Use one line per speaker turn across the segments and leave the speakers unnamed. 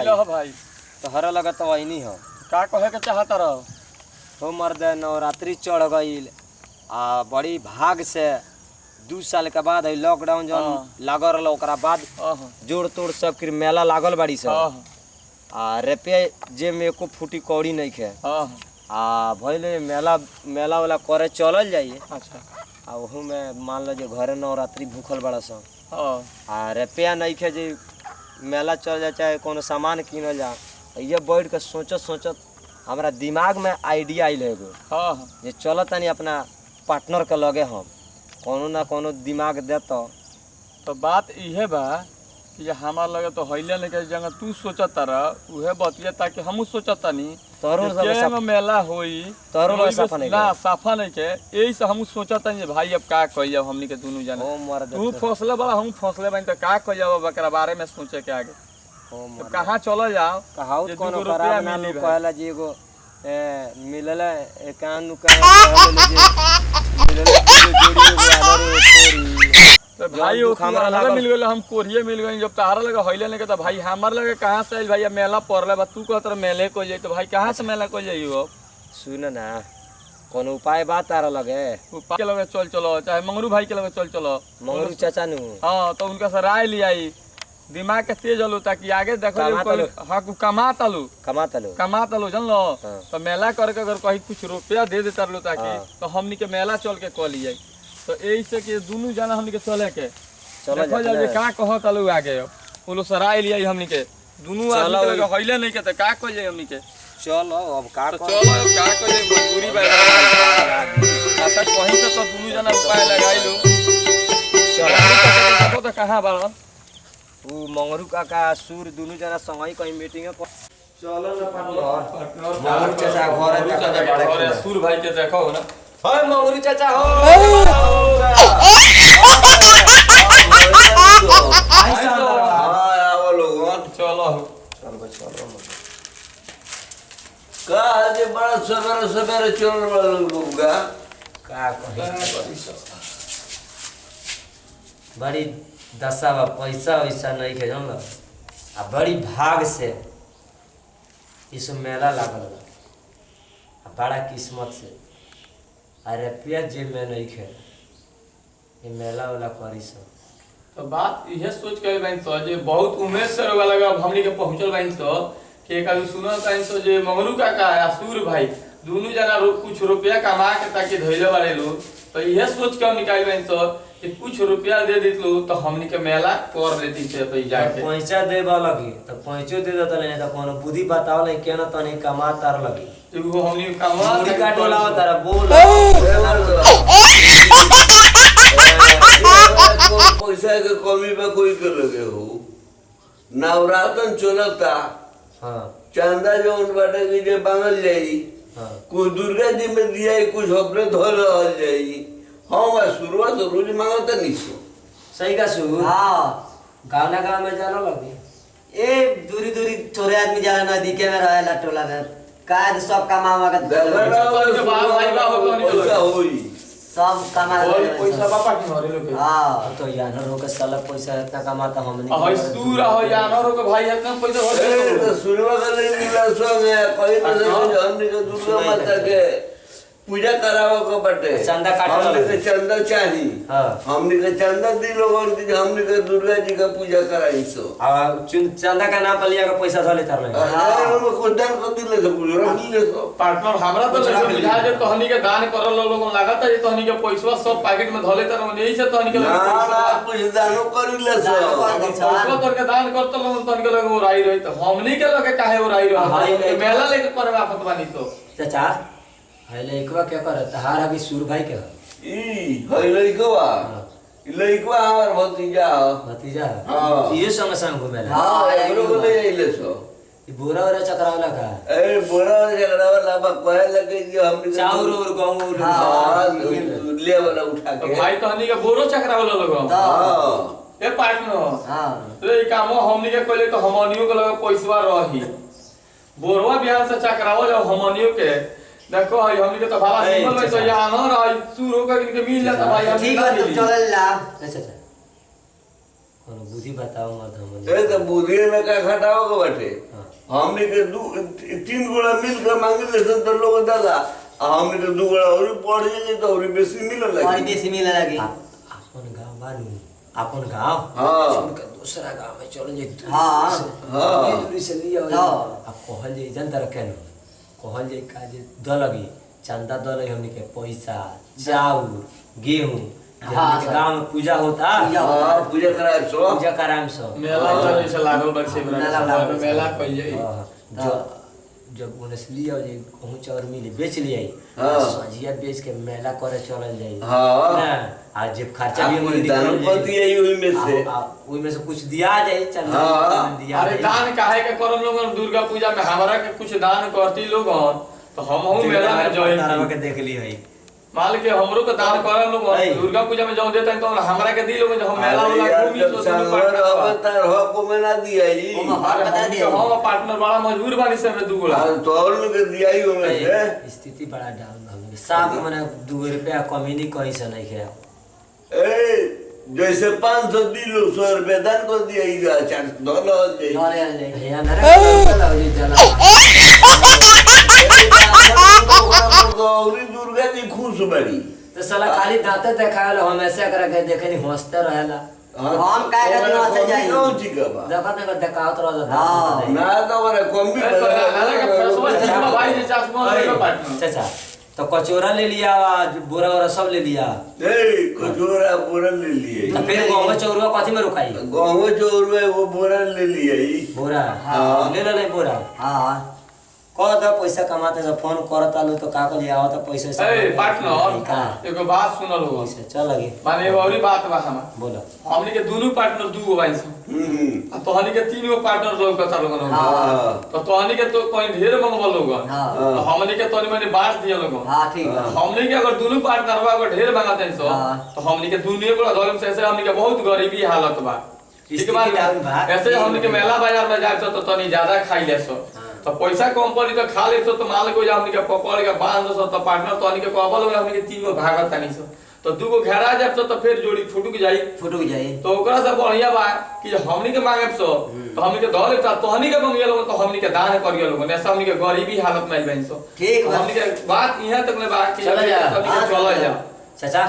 लो भाई
तोहरा लगा तो वही हो
का कहे के चाहता रहो
हो मर्द नवरात्रि चढ़ गईल आ बड़ी भाग से 2 साल के बाद लॉकडाउन जौन लागल रहल ओकरा बाद जोड़ तोड़ सब फिर मेला लागल बाड़ी सब आ रुपया जे में एको फूटी कौड़ी नहीं खे आ भइले मेला मेला वाला करे चलल जाइए।
अच्छा
आ ओहू में मान लो जे घरे नवरात्रि भूखल बड़ा सब आ रुपया नहीं खे जे मेला चल जा चाहे कोनो सामान किनल जा ये बैठ के सोचत सोचत हमारा दिमाग में आइडिया आइल है एगो जे चल तनी अपना पार्टनर के लगे हम कोनो ना कोनो दिमाग देता
तो बात इहे बा कि हमार लगे तो हइले नहीं के जगह तू सोचत रह उहे बतिया ताकि हमहू सोचत तनी
तोरो
के मेला होई
तोरो साफा नहीं
ना साफा नहीं के एही से हमहू सोचत तनी भाई अब का कहियो हमनी के दोनों जना
ओ मर्द
तू फैसला बड़ा हम फैसले बानी तो का कहियो बकरा बारे में सोचे के आगे
ओ
तो कहां चलो जाओ
कहाउ
जे
कोनो
2
खराब
रुपया
ना
मिली
नु
भाई।
कहला जी एगो मिलल एकान नु कहले मिलल जोड़ी एगो आदर
तो भाई
दुख हमरा
हमरा
लागल।
मिल गेल हम कोरिये मिल गई जब तारा लगे हइले नहीं के तो भाई हमार लगे कहां से आइल भाई अब मेला पड़ले बा तू कहत रह मेले को जाई तो भाई कहां से मेला को जाइयो
सुन ना कोनो उपाय बात तारा लगे
के लगे चल चलो चाहे मंगरू भाई के लगे चल चलो
मंगरू चाचा नु
हां तो उनका से राय ले आई दिमाग के तेज हलो ताकि आगे देखो हां कमा तलो जन लो तो मेला करके अगर कहीं कुछ रुपया दे देता लो ताकि तो हमनी के मेला चल के कह लिया तो यही से कि दोनों जना हमनी के चले के देखो जा जे का कह तलो आगे बोलो सराय लिया हमनी के दोनों आदमी के लगे हइले नहीं के तो का कह जाई हमनी के
चलो अब का
तो चलो अब का कह जाई मजबूरी बा अच्छा कहीं से तो दोनों जना उपाय लगाई लो चलो तो कहां बाड़न
उ मंगरू काका सूर दोनों जना संगई कहीं मीटिंग में चलो ना पार्टनर मंगरू चाचा घर है
सूर भाई के देखो ना
हाय मंगरू चाचा हो
का आज बड़ा सवेरे सवेरे चल रहा लोगा
का कही बड़ी दशा बा पैसा वैसा नहीं के जान लो आ बड़ी भाग से इस मेला लागल बा आ बड़ा किस्मत से आ रुपया जेब में नहीं खे ये मेला वाला करी सब
तो बात इहे सोच के बाइन सो जे बहुत उमेश से रोगा लगा हमनी के पहुंचल बाइन सो कि एक आदमी सुनो बाइन सो जे मंगरू काका आ सूर भाई दोनों जना कुछ रुपया कमा के ताकि धइले वाले लोग तो इहे सोच के हम निकाल बाइन सो कि कुछ रुपया दे दितलू तो हमनी के मेला कर लेती से पे जाके
पैसा देबा लगी तो पैसो दे देता नहीं तो कोनो बुद्धि बताओ नहीं केना तनी कमा तार लगी
एगो हमनी कमा
मुड़ी काटोला तारा बोल
पैसा के कमी पे कोई के लगे हो नवरातन चलता
हां
चंदा जो उन बाटे के जे बांगल जाई
हां
कुछ दुर्गा जी में दिया कुछ अपने धर रहल जाई हां मैं शुरुआत रोज मांगता नहीं
सही का सुन हां गांव ना गांव में जानो लगी ए दूरी दूरी थोड़े आदमी जाला नदी के में रहेला टोला में का सब कमावा का
पैसा होई
सब कमा
पैसा बापा की हरे लोग
हां तो यानर हो के साला पैसा इतना कमाता हमने
हई सूर हो यानर हो के भाई इतना पैसा हो
तो सुनवा कर मिला संग कहीं तो हमने के दुर्गा माता के पूजा करावा को बटे
चंदा काटो
हमने के चंदा चाहिए
हां
हमने के चंदा दी लोगन के हमने के दुर्गा जी का पूजा कराई सो
आ चंदा का नाम पलिया का पैसा धले तार ले
हां हम को दान कर दिले तो पूजा रही ले सो
पार्टनर हमरा तो बुझा जे तहनी के दान करल लोगन लागत है तहनी के पैसा सब पैकेट में धले तर यही से तहनी के
ना ना कुछ दानो कर ले सो
पैसा तोर के दान करत लोगन तहनी के लोग उड़ाई रही तो हमनी के लोग काहे उड़ाई रही मेला लेके करवा फतवानी तो
चाचा है लइकवा क्या करे तहार अभी सूर भाई के
ई हई लइकवा लइकवा हमर
भतीजा
हां
ये संग संग घुमेला
हां एकरो को ले आइले सो
ई बोरा वाला चकरावला का
ए बोरा झगड़ावा लाबा कहे लगे कि हम
चाउर और गहूं
हां ले वाला उठा
तो
के
भाई तहनी के बोरो चकरा वाला लोग
हां
ए पार्टनर
हां
तो ई कामो हमनी के कहले तो हमनियो के लगे पैसा रही बोरवा बिहान से चकरावल हमनियो के देखो भाई हमनी के तो भाला सिंपल है तो यहाँ न रही सूर होकर इनके मिल जाता भाई
ठीक है तो चल ला अच्छा अच्छा कोनो बुद्धि बताओ मत हम।
ए तो बुद्धि में का खटाओ के बाटे हमने के 3 गोला मिल के मांगे सन तो लोग दादा हमने के 2 गोला और पड़ जाए तो और बेसी मिले लगे
और बेसी मिले लगे।
अपन गांव बानू अपन गांव
हां
छोड़ के दूसरा गांव में चल जाए।
हां
हां दूरी से लिया अब कहल जाए जनता रखेन कहल जाए का जे द लगी चंदा द लगी हमने के पैसा चाउर गेहूं गांव में पूजा होता।
हां पूजा कराम सो
मेला चले से लागल बड़ से मेला कइल जाई
जब उन्हें लिया जे कहूं चाउर मिले बेच लिया सजिया बेच के मेला करे चलल जाई।
हां
ना आज जब खर्चा भी हमने
दान पति है ओई में से
कुछ दिया जाए चंदा दिया।
अरे दान काहे के करम लोग दुर्गा पूजा में हमरा के कुछ दान करती लोग तो हमहू मेला में जॉइन
के देख ली भाई
माल के हमरो के दान करम लोग दुर्गा पूजा में जाओ देता तो हमरा के दी लोग जो हम मेला वाला घूमी तो
अवतार हो को में ना दिया जी
बता दिया हम पार्टनर बड़ा मजबूर बानी से 2 गोला
तो और लोग दिया ही में से
स्थिति बड़ा डाउन हो गई साहब माने 2 रुपया कमी नहीं कहीं से नहीं है।
ए जैसे 500 दिलो 100 रुपया दान कर दिया ई $4 दे
भैया मेरा चला जी चला
गौरी दुर्गा जी खुश बड़ी
तो साला खाली दांते देखावल हम ऐसे कर के देखे नहीं हंसते रहेला
हम काहे के दिन से जाई
कौन ठीक बा
देखत नहीं देखावत रह
ना तो वाला कम भी
भाई जे चश्मा लेके पार्टनर
चाचा तो कचौरा ले लिया बोरा वोरा सब ले लिया
ए कचौरा बोरा ले लिए
तो फिर गांव में चौरुआ कथी में रुकाई
गांव चौरुआ वो बोरा ले लिए
बोरा ले ले नहीं बोरा
हां
कह द पैसा कमाते जब फोन करत आलू तो का कर लिया आवत पैसा से
ए पार्टनर एगो बात सुनल हो
चल लगे
माने एगो औरी बात बा हम
बोलो
हमनी के दोनों पार्टनर 2 गो बाइन से आ तोहनी के 3 गो पार्टनर लोग कथा लोग तो तोहनी के तो कोई ढेर मंगवा लोग तो हमनी के तोनी माने बांट दिया लोग
हां ठीक बा
हमनी के अगर दोनों पार्टनर बा अगर ढेर मंगाते हैं तो हमनी के दुनिया को धर्म से हमनी के बहुत गरीबी हालत बा ठीक बा ऐसे हमनी के मेला बाजार में जाए तो तनी ज्यादा खाई ले सो तो पैसा कम पड़ी तो खा ले तो माल को हमनी के पकड़ के बांध सो तो पार्टनर तनी के कहबल हमनी के 3 गो भागत तनी सो तो 2 गो घेरा जाब तो फिर जोड़ी फुटुक जाई तो ओकरा से बढ़िया बा कि हमनी के मांगे सो तो हमनी के दौले तो तहनी के मंगिया लोग तो हमनी के दान करिया लोग ने हमनी के गरीबी हालत में बन सो
ठीक बा
हमनी के बात यहां तक ले बात कि चला जा
चाचा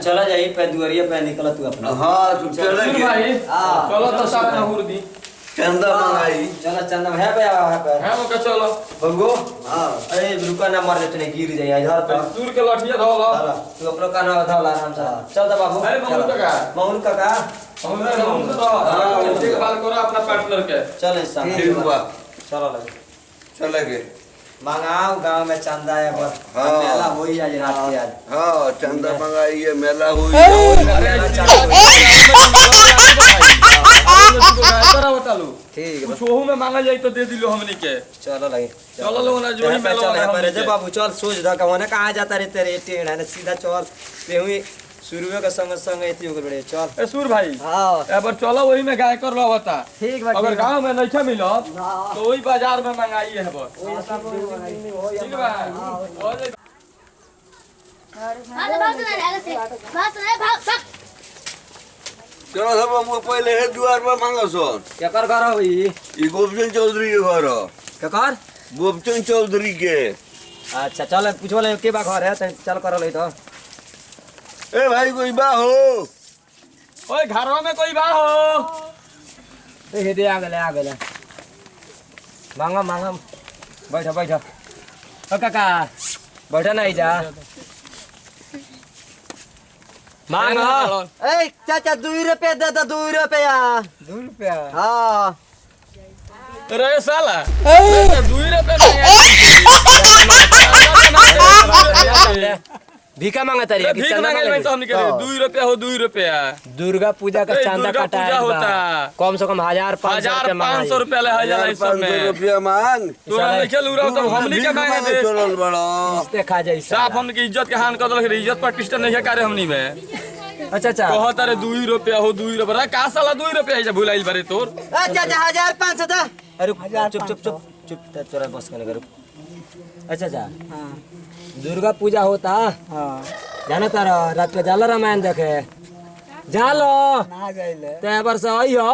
चला जाई पे दुआरिया पे निकल तू अपना
हां तू चले
भाई चलो तो सब नहुर दी
चंदा मंगाई
चलो चंदा है पे
है वो का चलो
बंगो हां अरे रुका ना मर जाते नहीं गिर जाए इधर पे
दूर के लठिया धोला
तू अपना काना धोला आराम से चल दा बाबू
अरे मौन काका मौन तो हां एक बार करो अपना पार्टनर के
चल इस
ठीक बा
चलो लगे
चले के
मंगाओ गांव में चंदा है बस मेला होई आज रात के आज
हां चंदा मंगाई है मेला हुई
ठीक
कुछ ओहू में मांगा जाई तो दे दिलो हमनी के
चलो लगे
चलो लोग ना जो ही मेला
चल जे बाबू चल सोच दा कौन कहां जाता रे तेरे टेढ़ा ना सीधा चल तेहुई शुरुए के संग संग एती हो गए चल
ए सूर भाई
हां
एबर चलो वही में गाय कर रहता
ठीक बा
अगर गांव में नहीं मिलो तो वही बाजार में मंगाई है बस ठीक बा हो जाए
चलो सब हम पहले है द्वार पर मांगो सो
क्या कर होई
ई गोपचंद चौधरी के घर
क्या कर
गोपचंद चौधरी के
अच्छा चल पूछो ले के बा घर है चल कर ले तो
ए भाई कोई बा हो
ओए घरवा में कोई बा हो
ए दे आ गले मांगा मांगा बैठो बैठो ओ काका बैठो ना जा मांगा
ए चाचा 2 रुपया दे दो 2 रुपया
2 रुपया
हां
अरे साला 2 रुपया
भीखा मांगा तारी
भीख मांगे भाई तो हमने के 2 रुपया हो 2 रुपया
दुर्गा पूजा का चांदा कटाया
होता
कम से कम 1500
रुपया ले हजार इस सब में
रुपया मांग
तू नहीं खेल उड़ा तो हमनी के मांगे दे
चलल बड़ा
इससे खा जाई
साफ हमनी की इज्जत के हान कर दलक इज्जत प्रतिष्ठा नहीं है कार्य हमनी में
अच्छा अच्छा
कहत रे 2 रुपया हो 2 रुपया का साला 2 रुपया है भुलाइल बारे तोर
ए चाचा 1500 दे
अरे चुप चुप चुप चुप तोरा बस करने करो अच्छा अच्छा
हां
दुर्गा पूजा होता
हां
जाना तारा रात में जाला रामायण देखे जालो
ना जाइले
ते बार से आई हो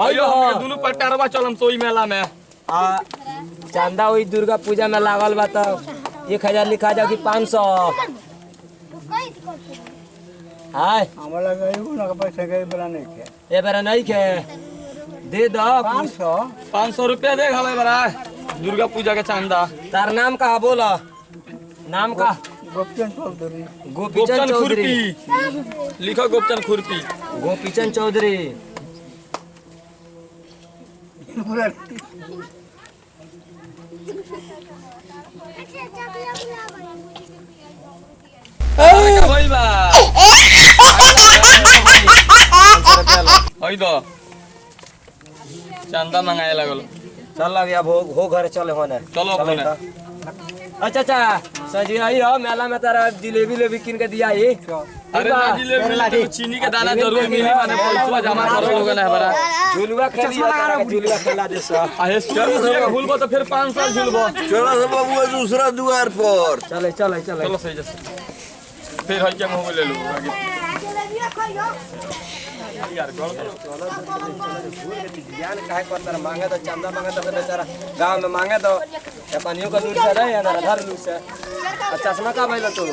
अयो हमके दुनु पट्टारवा चलम सोई मेला में
आ चंदा वही दुर्गा पूजा में लागल बा तो 1000 लिखा जाओ कि 500 हाय
हमरा गई ना पैसा गई बला नहीं के
ए बेरा नहीं के दे दो
500 रुपया दे हमें बड़ा दुर्गा पूजा के चंदा।
तार नाम का बोला नाम का
गोपचंद चौधरी
गोपीचंद चौधरी
खुरपी लिखो गोपचंद खुरपी
गोपीचंद चौधरी
होई बा होई दो चंदा मंगाए लागल
चल लग अब हो घर चले होने
चलो अपने
अच्छा अच्छा सजी आई हो मेला में तारा जिलेबी लेबी किन के दिया ही
अरे ना जिलेबी चीनी के दाना जरूर मिली माने पैसा जमा करो लोगन है बड़ा
झुलवा खेली झुलवा खेला दे सा
आहे चल भूलबो तो फिर 5 साल झूलबो
चलो सब बबुआ दूसरा द्वार पर
चले चले चले
चलो सही जैसे फिर हई के मुंह ले लो आगे यार गल
ज्ञान काहे पर तारा मांगे तो चंदा मांगे तो बेचारा गांव में मांगे तो या पानियों का लूट से रहे या ना धर लूट से अच्छा चश्मा का भाई तो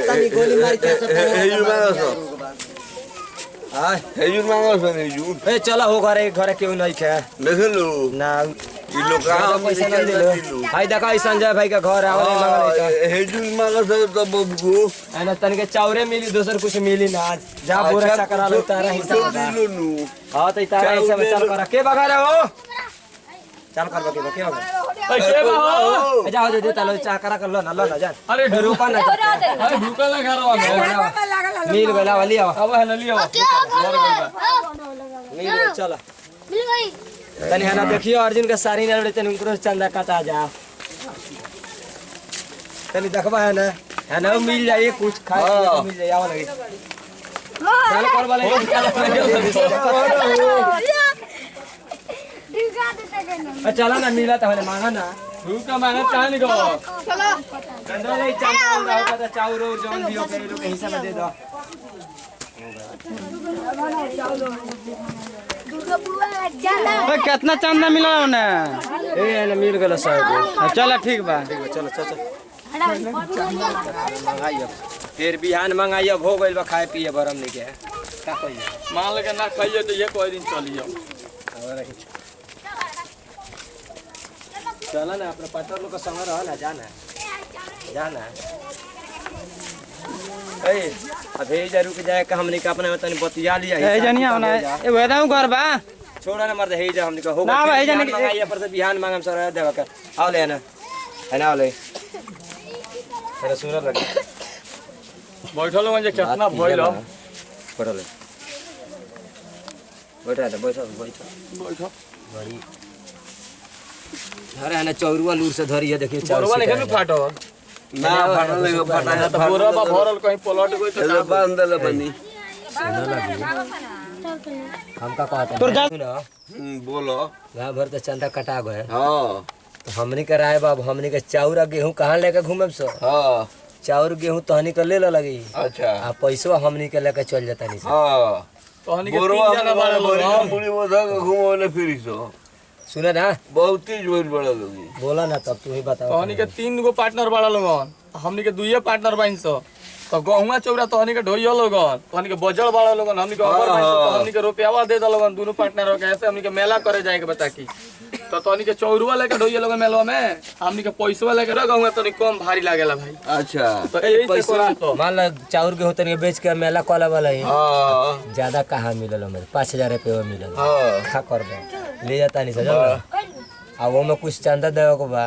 तनी गोली मार के
हेजू मांगो
हां
हेजू मांगो हेजू
ए चला हो घरे क्यों नहीं खे
देख लो
ना
ई लोग कहां
पैसा नहीं दिलो भाई देखा संजय भाई का घर आवले मांगले
हेजू मांगो तो बबू
एना तन के चावरे मिली दोसर कुछ मिली ना आज जा बोरा चकरा लो तारा हिसाब
दिलो नु
हां तो तारा हिसाब चल कर के बगा रे हो चल कर के बगा
पैसे बा हो
जाओ दे तालो चकरा कर लो ना जा
अरे
रुपा ना
अरे भूखा ना घरवा में
मिल गला वाली आओ
अब है न लियो मर गई बा
मिल चल
मिल गई
तनी है ना देखियो अर्जुन के सारी ने तनी उनको चंदा काटा जा तनी देखबा है ना मिल जाए कुछ खाए तो मिल जाए आओ लगे चल कर वाले चला ना मिला तो हने मांगा ना
भूखा मांगत कहां निको
चंदा नहीं चंदा होगा तो चाउर और जौन दियो के लोग हिस्सा में दे दो
कितना चंदा मिला ने
ए ना मिल गेल सब
चलो ठीक बा
चलो चल मंगाइयो फिर बिहान मंगाइयो हो गइल बा खाए पिए बरम नहीं के का कहियो
मान लगे ना खाइए तो ये कोई दिन चलियो
चला ना अपने पटर लोग का संग रह ना जाना ए अबे जा रुक जाए का हमने का अपने में तनी बतिया लिया
ए जनिया ना ए वेदाऊ घर बा
छोड़ा ना मर्द हे जा हमने का हो
ना भाई जाने
मंगाइए पर से बिहान मांगम सर देवा का आओ ले ना है ना ले तेरा सुन लगे
बैठल हो जे कितना भइल हो
बैठो ले बैठो
बैठो
बड़ी अरे है ना चौरुआ लूर से धरी है देखिए
बोरवा नहीं के फाटो
ना फाटल ले फाटा
तो बोरवा भरल कहीं पलट गई तो
चलो बांधल बनी
हम का कहते
तोर जा
बोलो
गाँव भर तो चंदा कटा गए
हां
तो हमनी के राय बाब हमनी के चाउर आ गेहूं कहाँ लेके घूमे सो
हां
चाउर गेहूं तहनी के ले लगी
अच्छा
आ पैसा हमनी के लेके चल जाता नहीं
हां
तो हनी के
बोरवा
3 जना बाड़े लोग
पूरी बोधा घुमावले फिरी सो
सुने ना
बहुत तेज बोल बड़ा लोगी
बोला ना तब तू ही बताओ
तो हनी के 3 गो पार्टनर बाड़ा लोगन हमनी के दुइये पार्टनर बाइन सो तो गहुआ चौरा तो हनी के ढोइयो लोगन तो हनी के बजड़ बाड़ा लोगन हमनी के अबर बाइन सो तो हमनी के रुपयावा दे द लोगन दोनों पार्टनर के ऐसे हमनी के मेला करे जाए के बता की तो तनी के चौरुआ लेके ढोइयो लोगन मेलवा में हमनी के पैसवा लेके रह गहुआ तनी कम भारी लागेला भाई
अच्छा
तो यही से कोला तो
मान लो चाउर गेहूं तनी बेच के मेला कॉल वाला ही
हां
ज्यादा कहाँ मिलल हमें 5000 रुपये मिलल
हां
खा कर ले जाता नहीं सजल आ वो में कुछ चंदा देवे को बा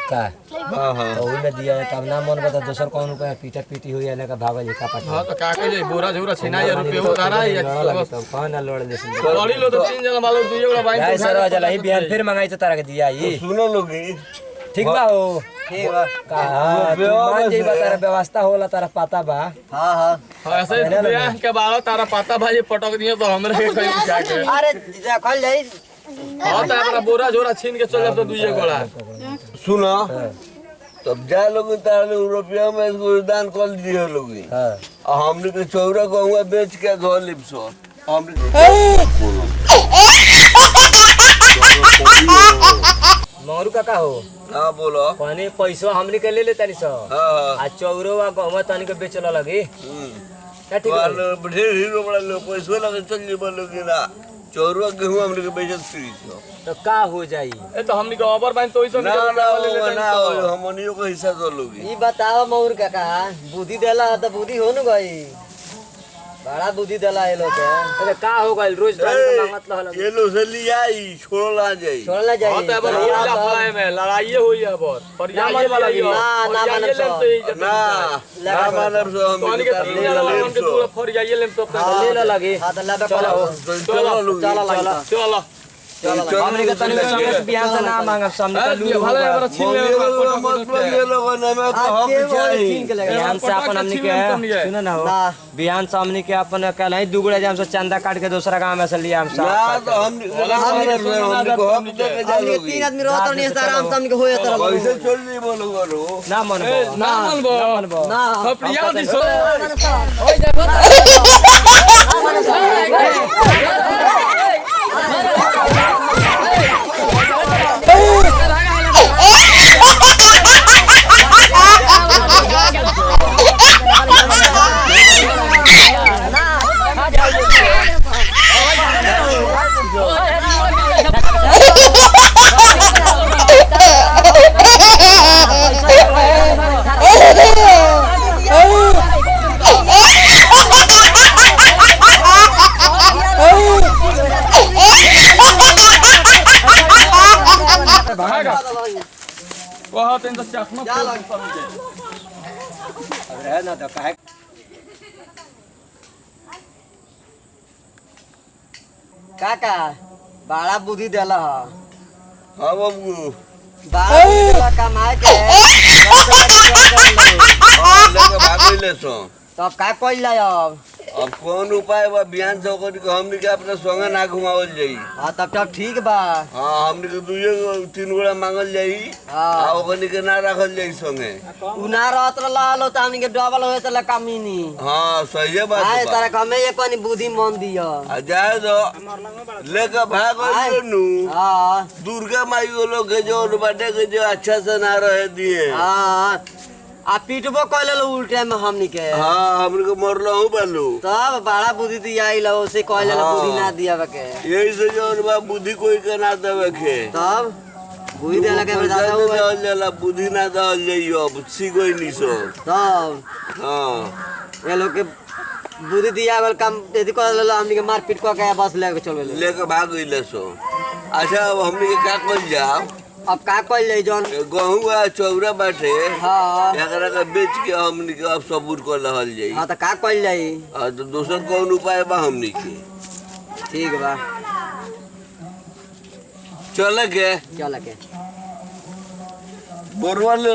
का
हां हां
तो ओही में दिया तब ना मन बता दोसर कौन उपाय पीटा पीटी हुई है का भागल का पता
हां तो का के जे बोरा झोरा छिनाई रुपया उतारा या
तो कौन ना लड़ दे
लड़ी लो तो 3 जना मालो दुइये गोला बाइन
यार सर जला ही बिहान फिर मंगाई तो तारा के दिया ही
सुनो लोगी
ठीक बा हो ठीक बा का मान जे बता व्यवस्था होला तारा पता बा
हां
ऐसे ब्याह के बालो तारा पता भाई पटक दियो तो हमरे के कहीं क्या के
अरे देखल जाई
हां तारा बोरा झोरा छीन के चल जा तो दुइये गोला
सुनो तब जा लोग तारे रुपया में इसको दान कर दिए लोग। हां हमने के चौरा गहुआ बेच के घर लिप सो हमने
मोरू काका हो
हां बोलो
पानी पैसा हमनी के ले ले तानी सो
हां
आ चौरो वा गहवा तानी के बेचला लगी क्या ठीक
वाल ढेर हीरो बड़ा लो पैसा लगे चल जी बोलो कि ना चौरा गहुआ हमने के बेचत फ्री छो
तो का हो जाई
ए तो हमनी के ओवर बाइन तो इसन
ना ना हमनियो का हिस्सा तो लोगी
ई बताओ मौर काका बुद्धि देला त बुद्धि हो न गई बड़ा बुद्धि देला ये लोग के
अरे का हो गइल रोज दान के मांगत रहल
ये लो से लियाई छोड़ला जाई
छोड़ना
हां
चाहिए
तो अब होइला फलाए में लड़ाई होई है बहुत पर
ना मन वाला लगी।
ना मानब सो।
ना मानब सो हम
तोनी के 3 जना वाला के पूरा फर जाइए लेम सब
ले ला लगी
हां त लेबे करो
चलो लोग
चलो
हमनी के तनी संगे से बियाह से ना मांगब सामने का लू
भले हमरा छीन ले
मत ये लोग ने में तो हम चाहिए
बिहान से अपन हमनी के सुन ना हो बिहान से हमनी के अपन कहला ही दुगुड़ा जाम से चंदा काट के दूसरा गांव में से लिया हम
ना तो हम को हम दे के जा
हम ये
लोग
3 आदमी रहत नहीं आराम से हमके होए तरह
पैसे छोड़ दी बोलो करो
ना मनबो
ना मनबो
ना
प्रिया दी सो वहां तो इंदस चश्मा
रहे ना तो काहे
काका बड़ा बुद्धि देला ह
हां बाबू
बड़ा बुद्धि देला कमाए के
लेके भागले सो
तब का कइल जाय
अब कौन उपाय बा बियान से ओकर के हमनी के अपने संगे ना घुमावल जाई
हां तब ठीक बा
हां हमनी के दुइयो 3 गोड़ा मांगल जाई
हां
आ ओकनी के ना रखल जाई संगे
उना रहत रहलो त हमनी के डबल होए त कमीनी
हां सही बात
आए
बा
तारा कमे ये कोनी बुद्धि मन दियो
आ जाए दो लेके भागल नु
हां
दुर्गा माई वो लोग के जो बाटे के जो अच्छा से ना रहे दिए
हां आ पीटबो कइले उल्टे में हमनी के
हां हमनी के मरलो हूं बालू
तब बड़ा बुद्धि दिया आइल से कइले बुद्धि ना दिया के
यही से जो बा बुद्धि कोई के ना देवे के
तब बुद्धि देला के दादा
बुद्धि देवल जाला बुद्धि ना देवल जाइयो अब सीखोई नहीं सो
तब
हां
ये लोग के बुद्धि दिया वाला काम यदि कर हमनी के मार पीट को के बस लेके चल गेले
लेके भाग गइले सो अच्छा अब हमनी के का कइल जाओ
अब का कइल ले जौन
गहुआ चौरा बाटे
हां
एकरा के बेच के हमनी के अब सबूर कर रहल जाई
हां त का कइल जाई
आ तो दोसर कौन उपाय बा हमनी के
ठीक बा
चले के
चल के
बोरवा ले